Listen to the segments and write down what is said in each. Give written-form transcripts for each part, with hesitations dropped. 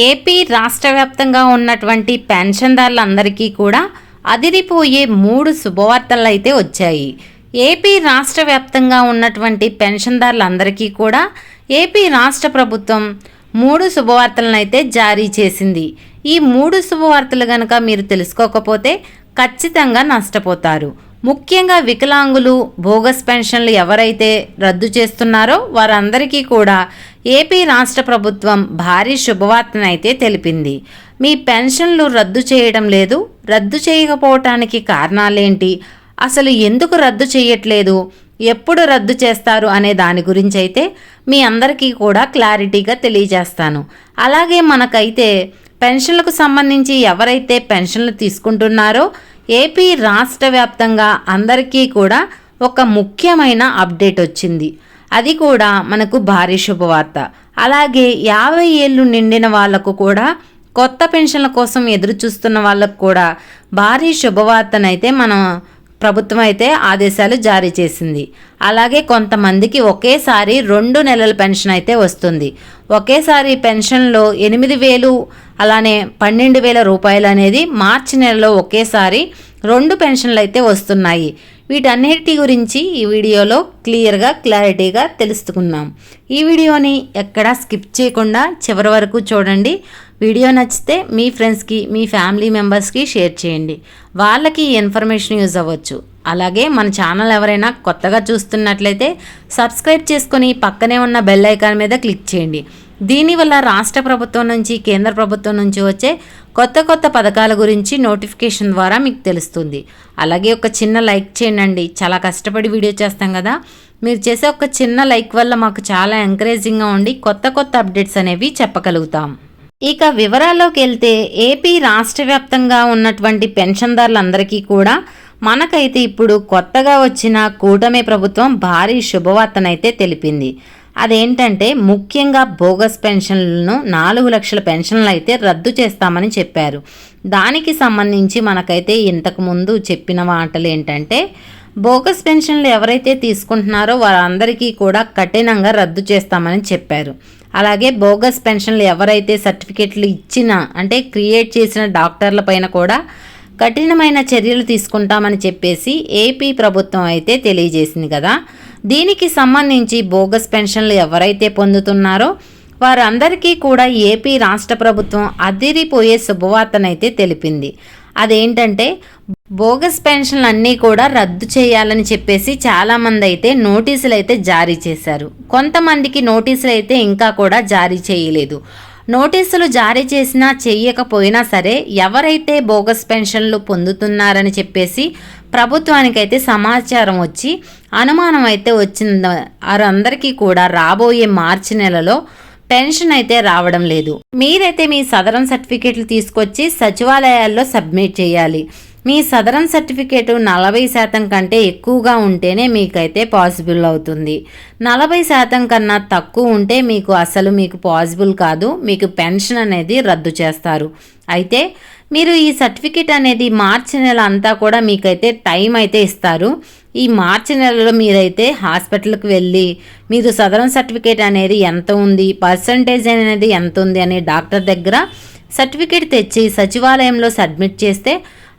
AP రాష్ట్ర వ్యాప్తంగా ఉన్నటువంటి పెన్షన్దారులందరికీ కూడా అదిరిపోయే 3 శుభవార్తలు అయితే వచ్చాయి. ఏపీ రాష్ట్ర వ్యాప్తంగా ఉన్నటువంటి పెన్షన్దారులందరికీ కూడా ఏపీ రాష్ట్ర ప్రభుత్వం 3 శుభవార్తలను అయితే జారీ చేసింది. ఈ 3 శుభవార్తలు కనుక మీరు తెలుసుకోకపోతే ఖచ్చితంగా నష్టపోతారు. ముఖ్యంగా వికలాంగులు, బోగస్ పెన్షన్లు ఎవరైతే రద్దు చేస్తున్నారో వారందరికీ కూడా ఏపీ రాష్ట్ర ప్రభుత్వం భారీ శుభవార్తనైతే తెలిపింది. మీ పెన్షన్లు రద్దు చేయడం లేదు, రద్దు చేయకపోవటానికి కారణాలేంటి, అసలు ఎందుకు రద్దు చేయట్లేదు, ఎప్పుడు రద్దు చేస్తారు అనే దాని గురించి అయితే మీ అందరికీ కూడా క్లారిటీగా తెలియజేస్తాను. అలాగే మనకైతే పెన్షన్లకు సంబంధించి ఎవరైతే పెన్షన్లు తీసుకుంటున్నారో ఏపీ రాష్ట్ర వ్యాప్తంగా అందరికీ కూడా ఒక ముఖ్యమైన అప్డేట్ వచ్చింది. అది కూడా మనకు భారీ శుభవార్త. అలాగే 50 ఏళ్ళు నిండిన వాళ్లకు కూడా, కొత్త పెన్షన్ల కోసం ఎదురు చూస్తున్న వాళ్ళకు కూడా భారీ శుభవార్తనైతే మన ప్రభుత్వం అయితే ఆదేశాలు జారీ చేసింది. అలాగే కొంతమందికి ఒకేసారి 2 నెలల పెన్షన్ అయితే వస్తుంది. ఒకేసారి పెన్షన్లో 8,000 అలానే 12,000 రూపాయలు అనేది మార్చి నెలలో ఒకేసారి 2 పెన్షన్లు అయితే వస్తున్నాయి. వీటన్నిటి గురించి ఈ వీడియోలో క్లారిటీగా తెలుసుకుందాం. ఈ వీడియోని ఎక్కడా స్కిప్ చేయకుండా చివరి వరకు చూడండి. వీడియో నచ్చితే మీ ఫ్రెండ్స్కి, మీ ఫ్యామిలీ మెంబర్స్కి షేర్ చేయండి. వాళ్ళకి ఈ ఇన్ఫర్మేషన్ యూజ్ అవ్వచ్చు. అలాగే మన ఛానల్ ఎవరైనా కొత్తగా చూస్తున్నట్లయితే సబ్స్క్రైబ్ చేసుకొని పక్కనే ఉన్న బెల్ ఐకాన్ మీద క్లిక్ చేయండి. దీనివల్ల రాష్ట్ర ప్రభుత్వం నుంచి, కేంద్ర ప్రభుత్వం నుంచి వచ్చే కొత్త పథకాల గురించి నోటిఫికేషన్ ద్వారా మీకు తెలుస్తుంది. అలాగే ఒక చిన్న లైక్ చేయండి. చాలా కష్టపడి వీడియో చేస్తాం కదా, మీరు చేసే ఒక చిన్న లైక్ వల్ల మాకు చాలా ఎంకరేజింగ్గా ఉండి కొత్త అప్డేట్స్ అనేవి చెప్పగలుగుతాం. ఇక వివరాల్లోకి వెళ్తే ఏపీ రాష్ట్ర వ్యాప్తంగా ఉన్నటువంటి పెన్షన్దారులందరికీ కూడా మనకైతే ఇప్పుడు కొత్తగా వచ్చిన కూటమి ప్రభుత్వం భారీ శుభవార్తనైతే తెలిపింది. అదేంటంటే ముఖ్యంగా బోగస్ పెన్షన్లను 4 లక్షల పెన్షన్లు అయితే రద్దు చేస్తామని చెప్పారు. దానికి సంబంధించి మనకైతే ఇంతకుముందు చెప్పిన మాటలు ఏంటంటే బోగస్ పెన్షన్లు ఎవరైతే తీసుకుంటున్నారో వారందరికీ కూడా కఠినంగా రద్దు చేస్తామని చెప్పారు. అలాగే బోగస్ పెన్షన్లు ఎవరైతే సర్టిఫికెట్లు ఇచ్చిన అంటే క్రియేట్ చేసిన డాక్టర్ల పైన కూడా కఠినమైన చర్యలు తీసుకుంటామని చెప్పేసి ఏపీ ప్రభుత్వం అయితే తెలియజేసింది కదా. దీనికి సంబంధించి బోగస్ పెన్షన్లు ఎవరైతే పొందుతున్నారో వారందరికీ కూడా ఏపీ రాష్ట్ర ప్రభుత్వం అదిరిపోయే శుభవార్తనైతే తెలిపింది. అదేంటంటే బోగస్ పెన్షన్లు అన్నీ కూడా రద్దు చేయాలని చెప్పేసి చాలామంది అయితే నోటీసులు అయితే జారీ చేశారు. కొంతమందికి నోటీసులు అయితే ఇంకా కూడా జారీ చేయలేదు. నోటీసులు జారీ చేసినా చెయ్యకపోయినా సరే ఎవరైతే బోగస్ పెన్షన్లు పొందుతున్నారని చెప్పేసి ప్రభుత్వానికైతే సమాచారం వచ్చి అనుమానం అయితే వచ్చింది. వారందరికీ కూడా రాబోయే మార్చి నెలలో పెన్షన్ అయితే రావడం లేదు. మీరైతే మీ సదరన్ సర్టిఫికేట్లు తీసుకొచ్చి సచివాలయాల్లో సబ్మిట్ చేయాలి. మీ సదరన్ సర్టిఫికేట్ 40% కంటే ఎక్కువగా ఉంటేనే మీకైతే పాసిబుల్ అవుతుంది. 40% కన్నా తక్కువ ఉంటే మీకు పాసిబుల్ కాదు. మీకు పెన్షన్ అనేది రద్దు చేస్తారు. అయితే మీరు ఈ సర్టిఫికేట్ అనేది మార్చి నెల అంతా కూడా మీకైతే టైం అయితే ఇస్తారు. ఈ మార్చి నెలలో మీరైతే హాస్పిటల్కి వెళ్ళి మీరు సదరన్ సర్టిఫికేట్ అనేది ఎంత ఉంది, పర్సంటేజ్ అనేది ఎంత ఉంది అని డాక్టర్ దగ్గర సర్టిఫికేట్ తెచ్చి సచివాలయంలో సబ్మిట్ చేస్తే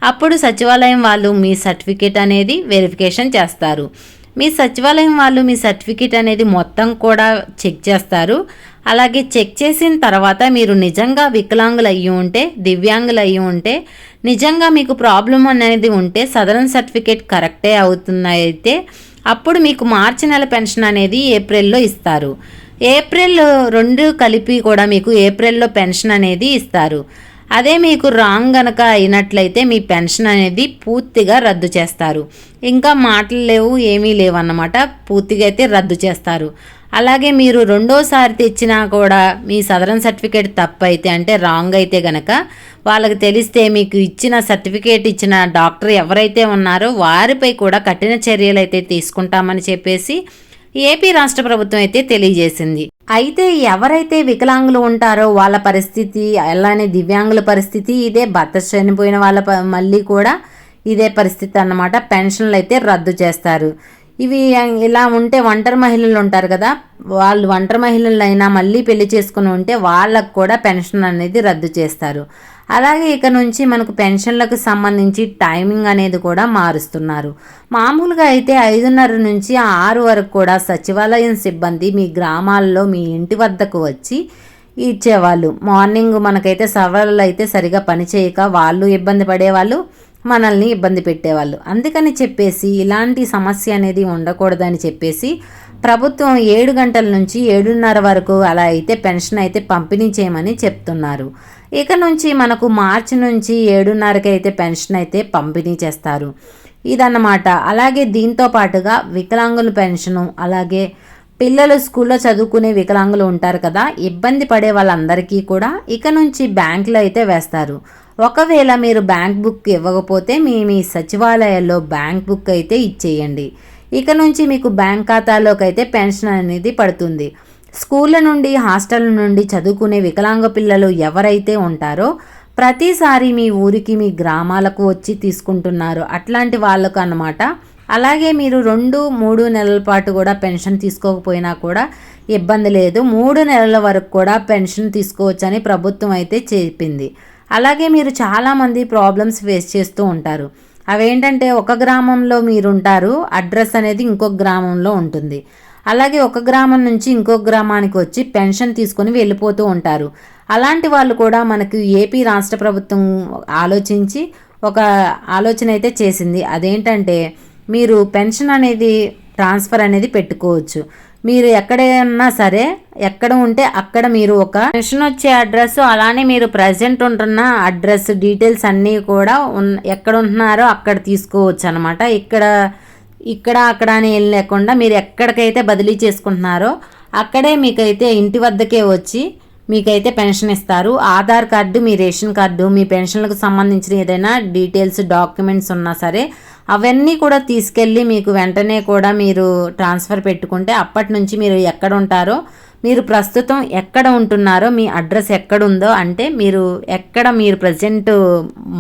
అప్పుడు సచివాలయం వాళ్ళు మీ సర్టిఫికేట్ అనేది వెరిఫికేషన్ చేస్తారు. మీ సచివాలయం వాళ్ళు మీ సర్టిఫికేట్ అనేది మొత్తం కూడా చెక్ చేస్తారు. అలాగే చెక్ చేసిన తర్వాత మీరు నిజంగా వికలాంగులు అయ్యి ఉంటే, దివ్యాంగులు అయ్యి ఉంటే, నిజంగా మీకు ప్రాబ్లం అనేది ఉంటే సదరన్ సర్టిఫికేట్ కరెక్టే అవుతున్నాయితే అప్పుడు మీకు మార్చి నెల పెన్షన్ అనేది ఏప్రిల్లో ఇస్తారు. ఏప్రిల్ 2 కలిపి కూడా మీకు ఏప్రిల్లో పెన్షన్ అనేది ఇస్తారు. అదే మీకు రాంగ్ గనక అయినట్లయితే మీ పెన్షన్ అనేది పూర్తిగా రద్దు చేస్తారు. ఇంకా మాటలు లేవు, ఏమీ లేవు అన్నమాట. పూర్తిగా అయితే రద్దు చేస్తారు. అలాగే మీరు రెండోసారి తెచ్చినా కూడా మీ సదరన్ సర్టిఫికేట్ తప్పు అయితే అంటే రాంగ్ అయితే గనక వాళ్ళకి తెలిస్తే మీకు ఇచ్చిన సర్టిఫికేట్ ఇచ్చిన డాక్టర్ ఎవరైతే ఉన్నారో వారిపై కూడా కఠిన చర్యలు అయితే తీసుకుంటామని చెప్పేసి ఏపీ రాష్ట్ర ప్రభుత్వం అయితే తెలియజేసింది. అయితే ఎవరైతే వికలాంగులు ఉంటారో వాళ్ళ పరిస్థితి, అలానే దివ్యాంగుల పరిస్థితి ఇదే. భర్త చనిపోయిన వాళ్ళ మళ్ళీ కూడా ఇదే పరిస్థితి అన్నమాట. పెన్షన్లు అయితే రద్దు చేస్తారు. ఇవి ఇలా ఉంటే ఒంటరి మహిళలు ఉంటారు కదా, వాళ్ళు ఒంటరి మహిళలైనా మళ్ళీ పెళ్లి చేసుకుని ఉంటే వాళ్ళకు కూడా పెన్షన్ అనేది రద్దు చేస్తారు. అలాగే ఇక నుంచి మనకు పెన్షన్లకు సంబంధించి టైమింగ్ అనేది కూడా మారుస్తున్నారు. మామూలుగా అయితే 5:30 నుంచి 6 వరకు కూడా సచివాలయం సిబ్బంది మీ గ్రామాల్లో మీ ఇంటి వద్దకు వచ్చి ఇచ్చేవాళ్ళు. మార్నింగ్ మనకైతే సవాళ్ళు అయితే సరిగా పనిచేయక వాళ్ళు ఇబ్బంది పడేవాళ్ళు, మనల్ని ఇబ్బంది పెట్టేవాళ్ళు. అందుకని చెప్పేసి ఇలాంటి సమస్య అనేది ఉండకూడదని చెప్పేసి ప్రభుత్వం 7 గంటల నుంచి 7:30 వరకు అలా అయితే పెన్షన్ అయితే పంపిణీ చేయమని చెప్తున్నారు. ఇక నుంచి మనకు మార్చి నుంచి 7:30కి అయితే పెన్షన్ అయితే పంపిణీ చేస్తారు. ఇదన్నమాట. అలాగే దీంతో పాటుగా వికలాంగుల పెన్షను, అలాగే పిల్లలు స్కూల్లో చదువుకునే వికలాంగులు ఉంటారు కదా, ఇబ్బంది పడే వాళ్ళందరికీ కూడా ఇక నుంచి బ్యాంకులో అయితే వేస్తారు. ఒకవేళ మీరు బ్యాంక్ బుక్ ఇవ్వకపోతే మీ సచివాలయాల్లో బ్యాంక్ బుక్ అయితే ఇచ్చేయండి. ఇక నుంచి మీకు బ్యాంక్ ఖాతాలోకి అయితే పెన్షన్ అనేది పడుతుంది. స్కూళ్ళ నుండి హాస్టల్ నుండి చదువుకునే వికలాంగ పిల్లలు ఎవరైతే ఉంటారో ప్రతిసారి మీ ఊరికి మీ గ్రామాలకు వచ్చి తీసుకుంటున్నారు అట్లాంటి వాళ్ళకు అన్నమాట. అలాగే మీరు 2-3 నెలల పాటు కూడా పెన్షన్ తీసుకోకపోయినా కూడా ఇబ్బంది లేదు. 3 నెలల వరకు కూడా పెన్షన్ తీసుకోవచ్చని ప్రభుత్వం అయితే చెప్పింది. అలాగే మీరు చాలామంది ప్రాబ్లమ్స్ ఫేస్ చేస్తూ ఉంటారు. అవేంటంటే ఒక గ్రామంలో మీరుంటారు, అడ్రస్ అనేది ఇంకొక గ్రామంలో ఉంటుంది. అలాగే ఒక గ్రామం నుంచి ఇంకొక గ్రామానికి వచ్చి పెన్షన్ తీసుకొని వెళ్ళిపోతూ ఉంటారు. అలాంటి వాళ్ళు కూడా మనకు ఏపీ రాష్ట్ర ప్రభుత్వం ఆలోచించి ఒక ఆలోచన అయితే చేసింది. అదేంటంటే మీరు పెన్షన్ అనేది ట్రాన్స్ఫర్ అనేది పెట్టుకోవచ్చు. మీరు ఎక్కడైనా సరే, ఎక్కడ ఉంటే అక్కడ మీరు ఒక పెన్షన్ వచ్చే అడ్రస్, అలానే మీరు ప్రజెంట్ ఉంటున్న అడ్రస్ డీటెయిల్స్ అన్నీ కూడా ఎక్కడ ఉంటున్నారో అక్కడ తీసుకోవచ్చు అనమాట. ఇక్కడ అక్కడ అని ఏం లేకుండా మీరు ఎక్కడికైతే బదిలీ చేసుకుంటున్నారో అక్కడే మీకైతే ఇంటి వద్దకే వచ్చి మీకైతే పెన్షన్ ఇస్తారు. ఆధార్ కార్డు, మీ రేషన్ కార్డు, మీ పెన్షన్లకు సంబంధించిన ఏదైనా డీటెయిల్స్ డాక్యుమెంట్స్ ఉన్నా సరే అవన్నీ కూడా తీసుకెళ్ళి మీకు వెంటనే కూడా మీరు ట్రాన్స్ఫర్ పెట్టుకుంటే అప్పటి నుంచి మీరు ఎక్కడ ఉంటారో, మీరు ప్రస్తుతం ఎక్కడ ఉంటున్నారో, మీ అడ్రస్ ఎక్కడుందో అంటే మీరు ప్రజెంట్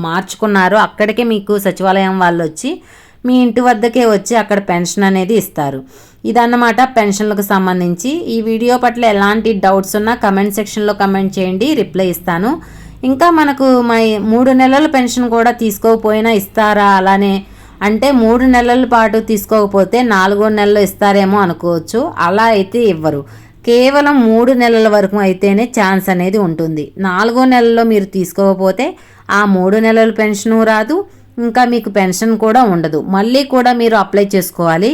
మార్చుకున్నారో అక్కడికే మీకు సచివాలయం వాళ్ళు వచ్చి మీ ఇంటి వద్దకే వచ్చి అక్కడ పెన్షన్ అనేది ఇస్తారు. ఇదన్నమాట పెన్షన్లకు సంబంధించి. ఈ వీడియో పట్ల ఎలాంటి డౌట్స్ ఉన్నా కమెంట్ సెక్షన్లో కమెంట్ చేయండి, రిప్లై ఇస్తాను. ఇంకా మనకు 3 నెలల పెన్షన్ కూడా తీసుకోకపోయినా ఇస్తారా అలానే అంటే 3 నెలల పాటు తీసుకోకపోతే 4వ నెలలో ఇస్తారేమో అనుకోవచ్చు. అలా అయితే ఇవ్వరు. కేవలం 3 నెలల వరకు అయితేనే ఛాన్స్ అనేది ఉంటుంది. 4వ నెలలో మీరు తీసుకోకపోతే ఆ 3 నెలల పెన్షను రాదు, ఇంకా మీకు పెన్షన్ కూడా ఉండదు. మళ్ళీ కూడా మీరు అప్లై చేసుకోవాలి.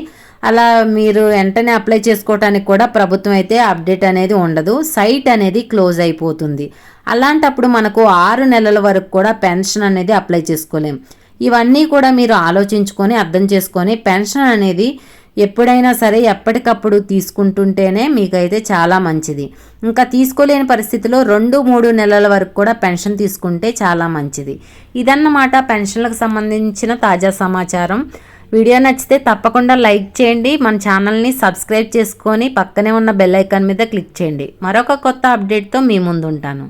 అలా మీరు వెంటనే అప్లై చేసుకోవడానికి కూడా ప్రభుత్వం అయితే అప్డేట్ అనేది ఉండదు. సైట్ అనేది క్లోజ్ అయిపోతుంది. అలాంటప్పుడు మనకు 6 నెలల వరకు కూడా పెన్షన్ అనేది అప్లై చేసుకోలేం. ఇవన్నీ కూడా మీరు ఆలోచించుకొని అర్థం చేసుకొని పెన్షన్ అనేది ఎప్పుడైనా సరే ఎప్పటికప్పుడు తీసుకుంటుంటేనే మీకైతే చాలా మంచిది. ఇంకా తీసుకోలేని పరిస్థితిలో 2-3 నెలల వరకు కూడా పెన్షన్ తీసుకుంటే చాలా మంచిది. ఇదన్నమాట పెన్షన్లకు సంబంధించిన తాజా సమాచారం. వీడియో నచ్చితే తప్పకుండా లైక్ చేయండి, మన ఛానల్ని సబ్స్క్రైబ్ చేసుకొని పక్కనే ఉన్న బెల్ ఐకాన్ మీద క్లిక్ చేయండి. మరొక కొత్త అప్డేట్తో మీ ముందు ఉంటాను.